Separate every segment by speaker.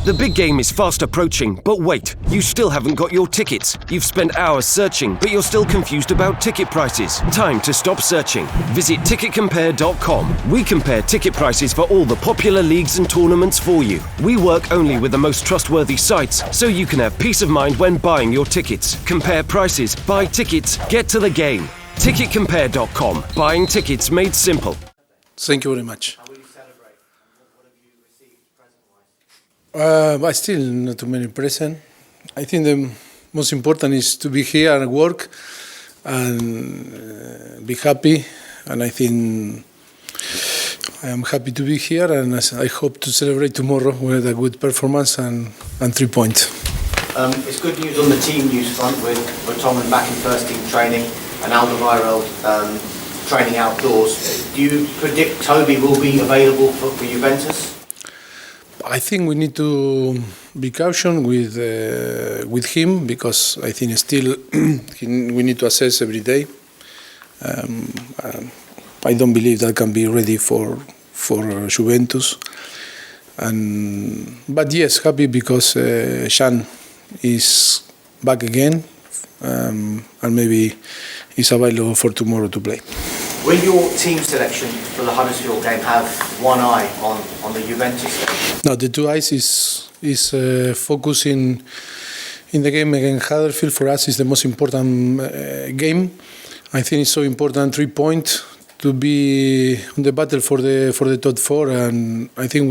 Speaker 1: The big game is fast approaching, but wait, you still haven't got your tickets. You've spent hours searching, but you're still confused about ticket prices. Time to stop searching. Visit ticketcompare.com. We compare ticket prices for all the popular leagues and tournaments for you. We work only with the most trustworthy sites, so you can have peace of mind when buying your tickets. Compare prices, buy tickets, get to the game. Ticketcompare.com. Buying tickets made simple.
Speaker 2: Thank you very much.
Speaker 3: How will you celebrate? What have you received present-wise?
Speaker 2: But still not too many presents. I think the most important is to be here and work and be happy. And I think I am happy to be here, and I hope to celebrate tomorrow with a good performance and 3 points.
Speaker 3: It's good news on the team news front with Tottenham back in first team training and Alderweireld training outdoors. Do you predict Toby will be available for Juventus?
Speaker 2: I think we need to be cautious with him, because I think still we need to assess every day. I don't believe that can be ready for Juventus. But yes, happy because Shan is back again, and maybe is available for tomorrow to play.
Speaker 3: Will your team selection for the Huddersfield game have one eye on the Juventus game?
Speaker 2: No, the two eyes is focusing in the game against Huddersfield. For us, is the most important game. I think it's so important 3 points to be on the battle for the top four, and I think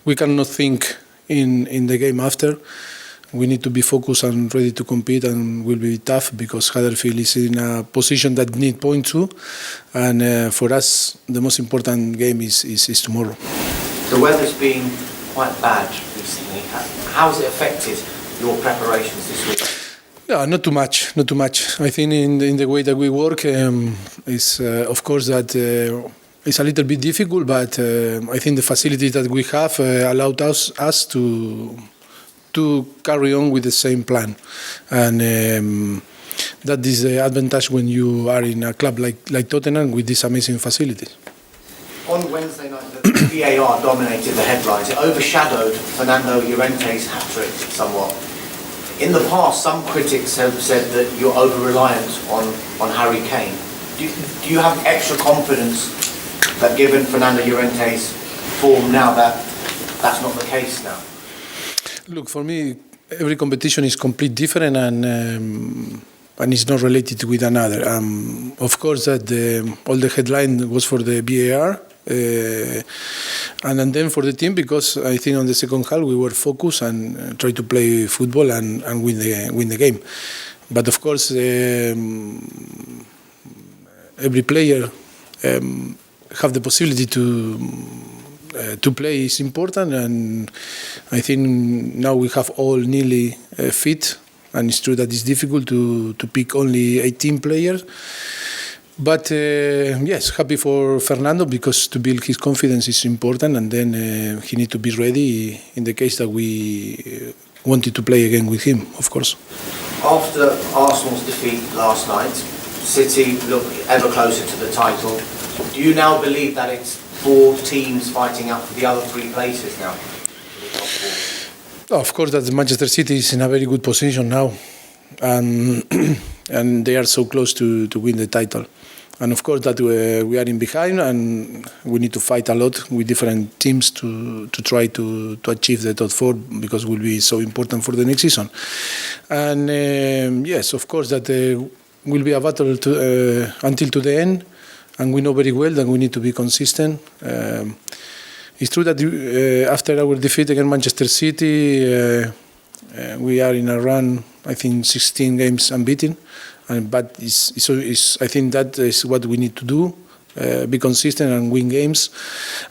Speaker 2: we cannot think in the game after. We need to be focused and ready to compete, and will be tough because Huddersfield is in a position that need point too. And for us, the most important game is tomorrow.
Speaker 3: The weather's been quite bad recently. How has it affected your preparations this week?
Speaker 2: Yeah, not too much. I think in the way that we work, is of course that it's a little bit difficult, but I think the facilities that we have allowed us to carry on with the same plan, and that is the advantage when you are in a club like Tottenham with these amazing facilities.
Speaker 3: On Wednesday night, the VAR dominated the headlines. It overshadowed Fernando Llorente's hat-trick somewhat. In the past, some critics have said that you're over-reliant on Harry Kane. Do you have extra confidence that given Fernando Llorente's form now that's not the case now?
Speaker 2: Look, for me, every competition is completely different, and it's not related with another. Of course, that all the headline was for the VAR, and then for the team, because I think on the second half we were focused and tried to play football and win the game. But of course, every player have the possibility to play is important, and I think now we have all nearly fit, and it's true that it's difficult to pick only 18 players. But yes, happy for Fernando, because to build his confidence is important, and then he needs to be ready in the case that we wanted to play again with him, of course.
Speaker 3: After Arsenal's defeat last night, City look ever closer to the title. Do you now believe that it's 4 teams fighting up for the other 3 places now?
Speaker 2: Of course, that Manchester City is in a very good position now, and they are so close to win the title. And of course, that we are in behind, and we need to fight a lot with different teams to try to achieve the top 4, because it will be so important for the next season. And yes, of course, that will be a battle until to the end. And we know very well that we need to be consistent. It's true that after our defeat against Manchester City, we are in a run, I think 16 games unbeaten. But I think that is what we need to do, be consistent and win games,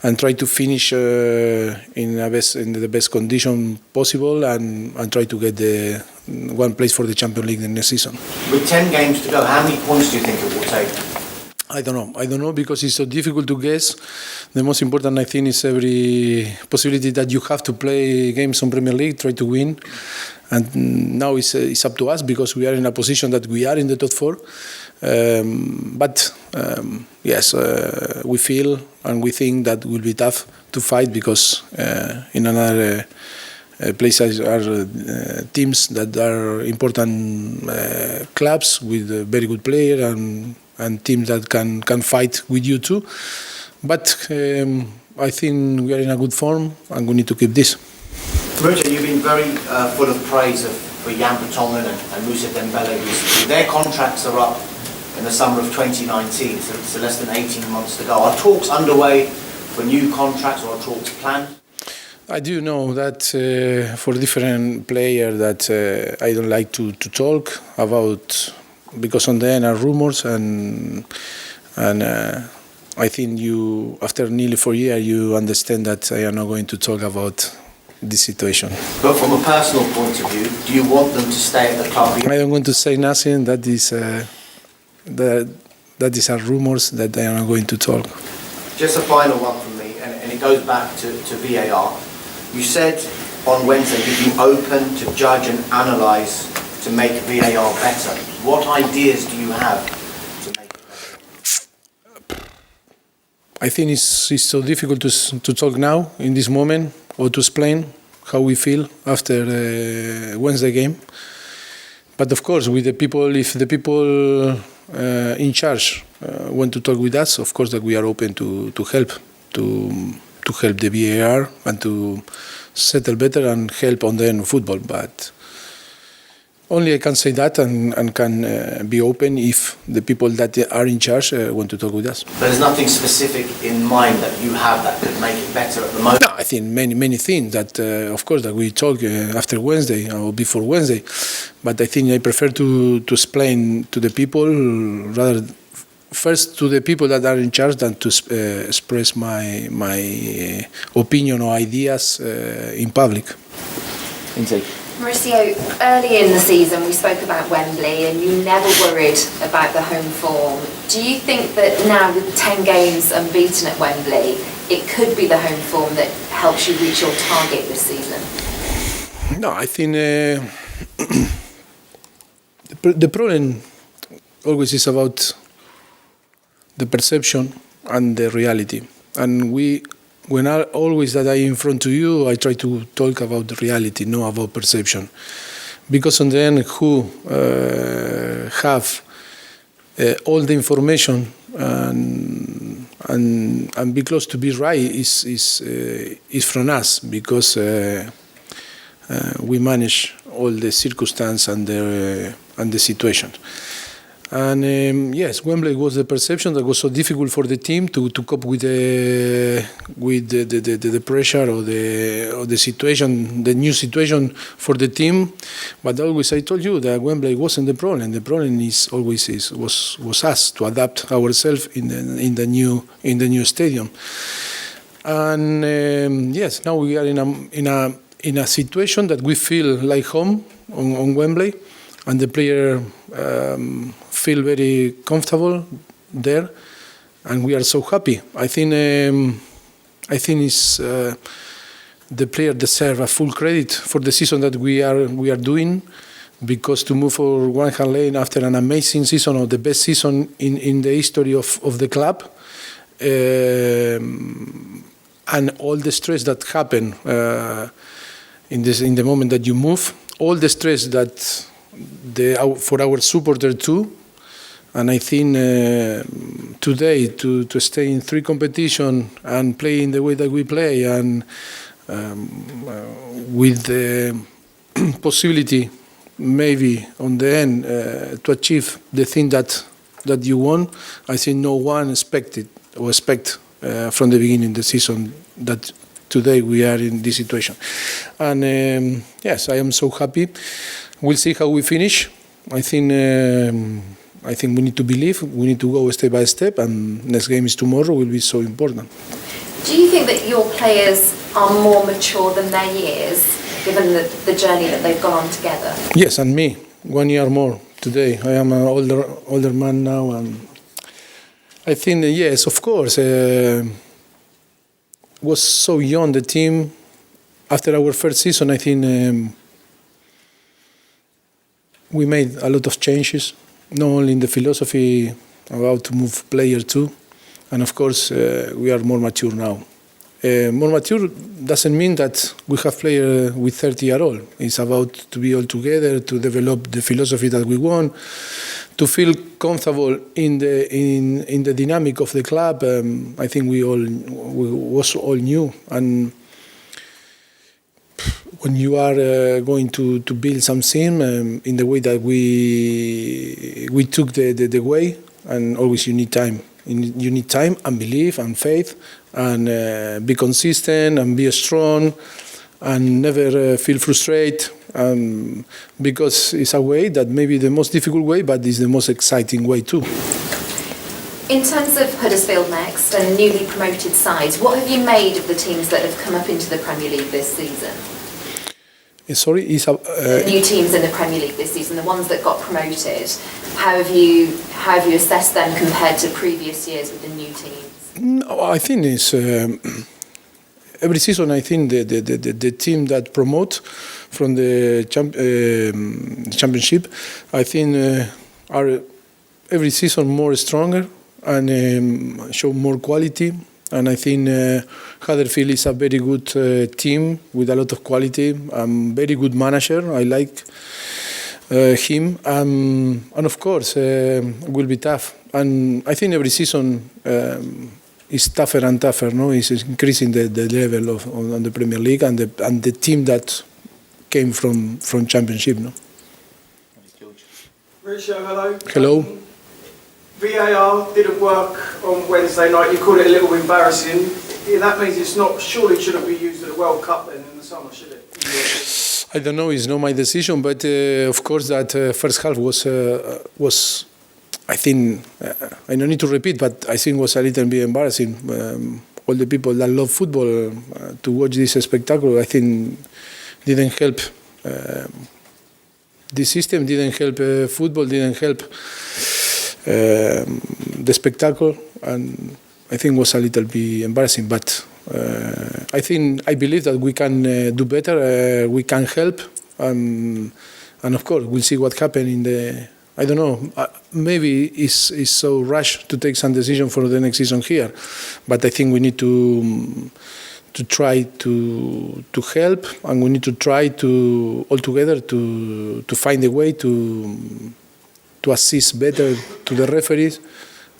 Speaker 2: and try to finish in the best condition possible, and try to get the one place for the Champions League the next season.
Speaker 3: With 10 games to go, how many points do you think it will take?
Speaker 2: I don't know, because it's so difficult to guess. The most important, I think, is every possibility that you have to play games on Premier League, try to win. And now it's up to us, because we are in a position that we are in the top 4. But yes, we feel and we think that will be tough to fight, because in another places are teams that are important clubs with a very good player and teams that can fight with you too. But I think we are in a good form and we need to keep this.
Speaker 3: Mauricio, you've been very full of praise for Jan Vertonghen and Moussa Dembele recently. Their contracts are up in the summer of 2019, so less than 18 months to go. Are talks underway for new contracts or are talks planned?
Speaker 2: I do know that for different players that I don't like to talk about, because on the end are rumors and I think you, after nearly 4 years, you understand that I am not going to talk about this situation.
Speaker 3: But from a personal point of view, do you want them to stay at the club?
Speaker 2: I don't want to say nothing. That is are rumors that I am not going to talk.
Speaker 3: Just a final one from me, and it goes back to VAR. You said on Wednesday you'd be open to judge and analyse to make VAR better. What ideas do you have to make it better?
Speaker 2: I think it's so difficult to talk now in this moment or to explain how we feel after the Wednesday game. But of course, with the people, if the people in charge want to talk with us, of course that we are open to help the VAR and to settle better and help on the end of football. But only I can say that and can be open if the people that are in charge want to talk with us.
Speaker 3: But there's nothing specific in mind that you have that could make it better at the moment?
Speaker 2: No, I think many things that, of course, that we talk after Wednesday or before Wednesday. But I think I prefer to explain to the people, rather first to the people that are in charge than to express my opinion or ideas in public.
Speaker 3: Intake.
Speaker 4: Mauricio, early in the season we spoke about Wembley and you never worried about the home form. Do you think that now with 10 games unbeaten at Wembley, it could be the home form that helps you reach your target this season?
Speaker 2: No, I think the problem always is about the perception and the reality. And when always that I in front of you, I try to talk about the reality, not about perception. Because in the end, who have all the information and be close to be right is from us, because we manage all the circumstance and the situation. And yes, Wembley was the perception that was so difficult for the team to cope with the pressure or the situation, the new situation for the team. But always I told you that Wembley wasn't the problem. The problem was us to adapt ourselves in the new stadium. And yes, now we are in a situation that we feel like home on Wembley, and the player feel very comfortable there, and we are so happy. I think it's the player deserve a full credit for the season that we are doing, because to move for one hand lane after an amazing season or the best season in the history of the club, and all the stress that happened in the moment that you move, all the stress that for our supporter too. And I think today to stay in 3 competitions and play in the way that we play, and with the possibility maybe on the end to achieve the thing that you want, I think no one expect from the beginning of the season that today we are in this situation. And yes, I am so happy. We'll see how we finish. I think we need to believe, we need to go step by step, and next game is tomorrow, will be so important.
Speaker 4: Do you think that your players are more mature than their years, given the journey that they've gone on together?
Speaker 2: Yes, and me, 1 year more today. I am an older man now, and I think, yes, of course, was so young, the team. After our first season, I think we made a lot of changes, not only in the philosophy about to move players too, and of course we are more mature now. More mature doesn't mean that we have players with 30-year-old. It's about to be all together, to develop the philosophy that we want, to feel comfortable in the dynamic of the club. I think we was all new, and when you are going to build something in the way that we took the way, and always you need time. You need time and belief and faith, and be consistent and be strong, and never feel frustrated, because it's a way that may be the most difficult way, but it's the most exciting way too.
Speaker 4: In terms of Huddersfield next and newly promoted sides, what have you made of the teams that have come up into the Premier League this season?
Speaker 2: Sorry,
Speaker 4: the new teams in the Premier League this season, the ones that got promoted, how have you assessed them compared to previous years with the new teams?
Speaker 2: I think it's every season. I think the team that promote from the championship, I think are every season more stronger and show more quality. And I think Huddersfield is a very good team with a lot of quality. Very good manager. I like him. And of course, will be tough. And I think every season is tougher and tougher. No, it's increasing the level on the Premier League and the team that came from Championship. No.
Speaker 5: Mauricio, hello.
Speaker 2: Hello.
Speaker 5: VAR didn't work on Wednesday night. You called it a little embarrassing. That means it's not. Surely shouldn't be used at the World Cup then in the summer, should it?
Speaker 2: I don't know. It's not my decision, but of course that first half was. I think I don't need to repeat, but I think was a little bit embarrassing. All the people that love football to watch this spectacle, I think, didn't help. The system didn't help. Football didn't help. The spectacle, and I think was a little bit embarrassing, but I believe that we can do better, we can help, and of course we'll see what happens in the, I don't know, maybe it's so rushed to take some decision for the next season here, but I think we need to try to help, and we need to try to all together to find a way to assist better to the referees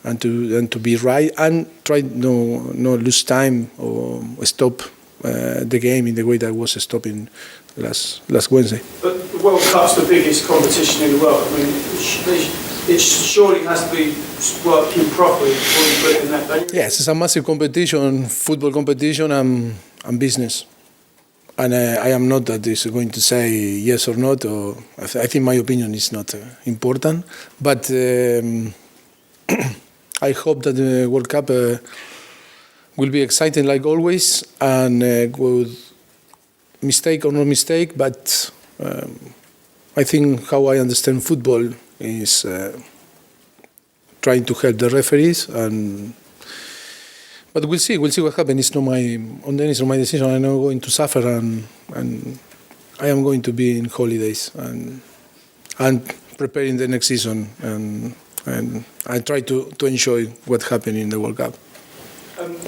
Speaker 2: and to be right and try no lose time or stop the game in the way that was stopping last Wednesday.
Speaker 5: But the World Cup's the biggest competition in the world. I mean, it surely has to be working properly before you put it in that venue.
Speaker 2: Yes, it's a massive competition, football competition and business. And I am not that is going to say yes or not, or I think my opinion is not important. But I hope that the World Cup will be exciting like always, and with mistake or no mistake. But I think how I understand football is trying to help the referees But we'll see what happens. It's not my decision. I'm not going to suffer, and I am going to be in holidays and preparing the next season, and I try to enjoy what happened in the World Cup.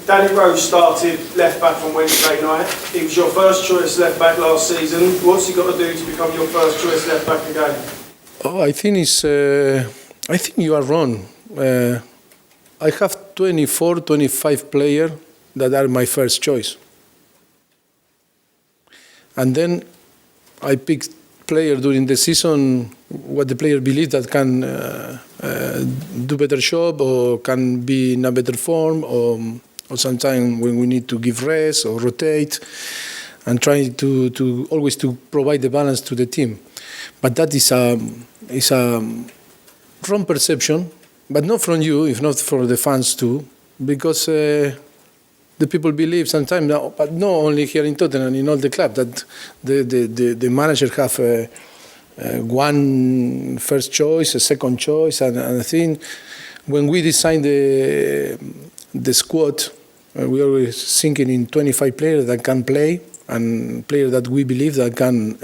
Speaker 5: Danny Rose started left back on Wednesday night. He was your first choice left back last season. What's he got to do to become your first choice left back again?
Speaker 2: Oh, I think you are wrong. I have 24, 25 players that are my first choice. And then I pick players during the season, what the player believes that can do better job or can be in a better form, or sometimes when we need to give rest or rotate, and try to always to provide the balance to the team. But that is a wrong perception. But not from you, if not for the fans too, because the people believe sometimes, but not only here in Tottenham, in all the club, that the manager have one first choice, a second choice, and I think when we design the squad, we are always thinking in 25 players that can play, and players that we believe that can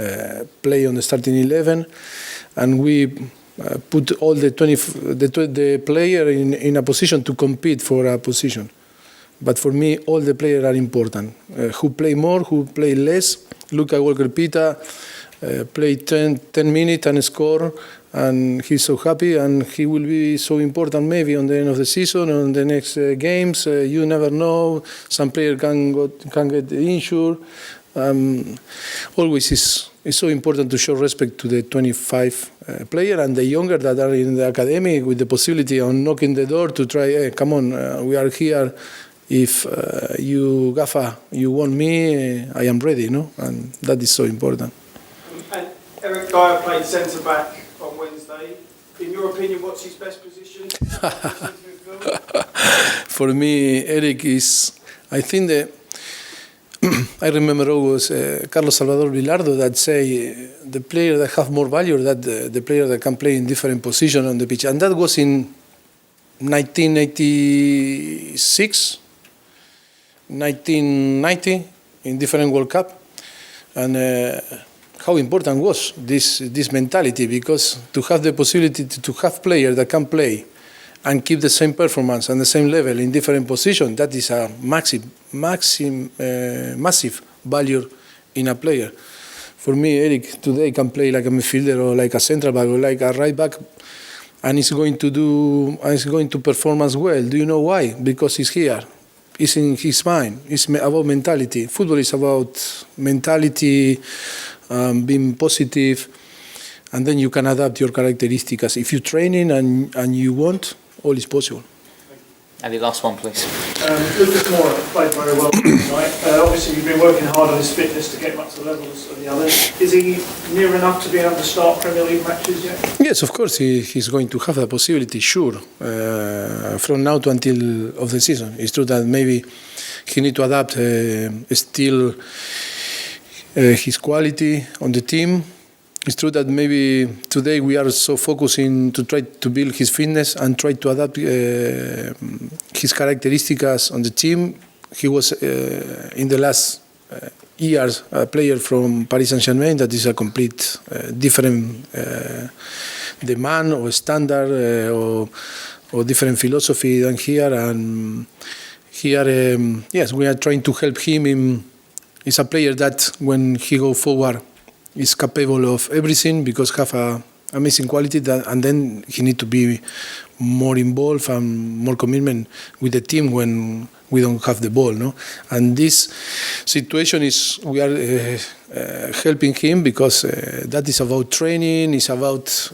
Speaker 2: play on the starting 11, and we put all the player in a position to compete for a position. But for me, all the players are important. Who play more, who play less. Look at Walker-Peters, play 10 minutes and score, and he's so happy, and he will be so important maybe on the end of the season, on the next games. You never know. Some player can get injured. Always it's so important to show respect to the 25 player and the younger that are in the academy with the possibility of knocking the door to try, hey, come on, we are here. If you, Gaffa, you want me, I am ready, no? And that is so important.
Speaker 5: And Eric Dyer played centre-back on Wednesday. In your opinion, what's his best position?
Speaker 2: For me, Eric is, I think that, I remember always Carlos Salvador Vilardo that say the player that have more value that the player that can play in different positions on the pitch. And that was in 1986, 1990, in different World Cup. And how important was this mentality, because to have the possibility to have players that can play and keep the same performance and the same level in different positions, that is a massive value in a player. For me, Eric today can play like a midfielder or like a central back or like a right back, and he's going to perform as well. Do you know why? Because he's here. It's in his mind. It's about mentality. Football is about mentality, being positive, and then you can adapt your characteristics. If you're training and you want, all is possible.
Speaker 6: And the last one, please.
Speaker 5: Lucas Moura played very well tonight. Obviously, you've been working hard on his fitness to get him up to the levels of the others. Is he near enough to be able to start Premier League matches yet? Yes,
Speaker 2: of course, he's going to have the possibility, sure, from now to until of the season. It's true that maybe he need to adapt still his quality on the team. It's true that maybe today we are so focusing to try to build his fitness and try to adapt his characteristics on the team. He was in the last years a player from Paris Saint-Germain that is a complete different demand or standard or different philosophy than here. And here, yes, we are trying to help him. He's a player that when he go forward is capable of everything because have a amazing quality, and then he need to be more involved and more commitment with the team when we don't have the ball, no? And this situation is we are helping him because that is about training, it's about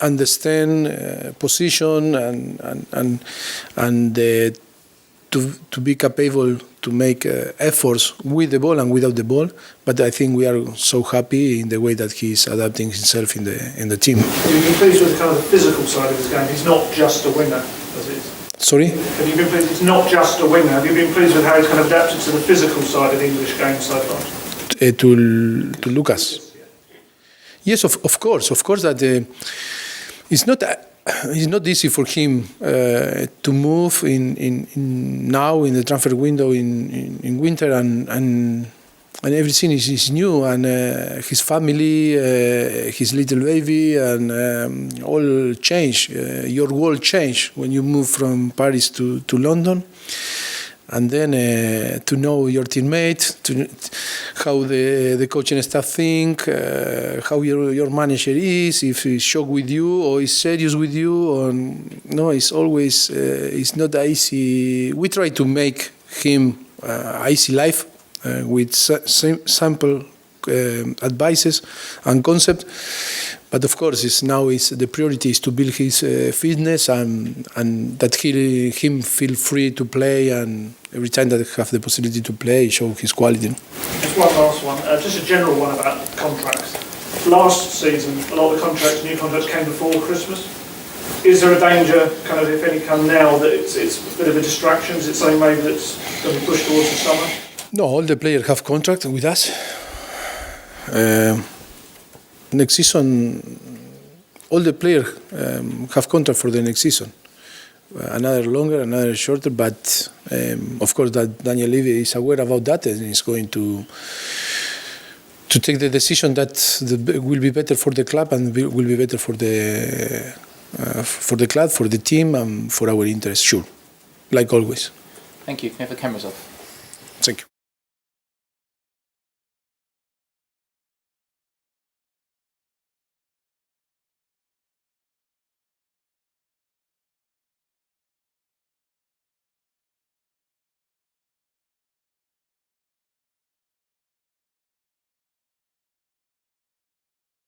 Speaker 2: understand position and to be capable to make efforts with the ball and without the ball. But I think we are so happy in the way that he's adapting himself in the team.
Speaker 5: Have you been pleased with kind of the physical side of his game? He's not just a winner, as it is.
Speaker 2: Sorry?
Speaker 5: Have you been pleased? It's not just a winner. Have you been pleased with how he's kind of adapted to the physical side of the English game so far?
Speaker 2: To Lucas? Yes, of course that it's not easy for him to move in now in the transfer window in winter and everything is new, and his family, his little baby, and all change. Your world change when you move from Paris to London, and then to know your teammates, to how the coaching staff think, how your manager is, if he's shocked with you or is serious with you, or no, it's always it's not easy. We try to make him easy life with simple advices and concept. But of course, the priority is to build his fitness and that him feel free to play, and every time that he have the possibility to play, show his quality.
Speaker 5: Just one last one, just a general one about contracts. Last season, a lot of the new contracts came before Christmas. Is there a danger, kind of, if any come now, that it's a bit of a distraction? Is it something maybe that's going to be pushed towards the summer?
Speaker 2: No, all the players have contract with us. Next season, all the players have contract for the next season. Another longer, another shorter, but of course that Daniel Levy is aware about that and is going to take the decision that will be better for the club and will be better for the club, for the team, and for our interest, sure, like always.
Speaker 6: Thank you. Can we have the cameras off?
Speaker 2: Thank you.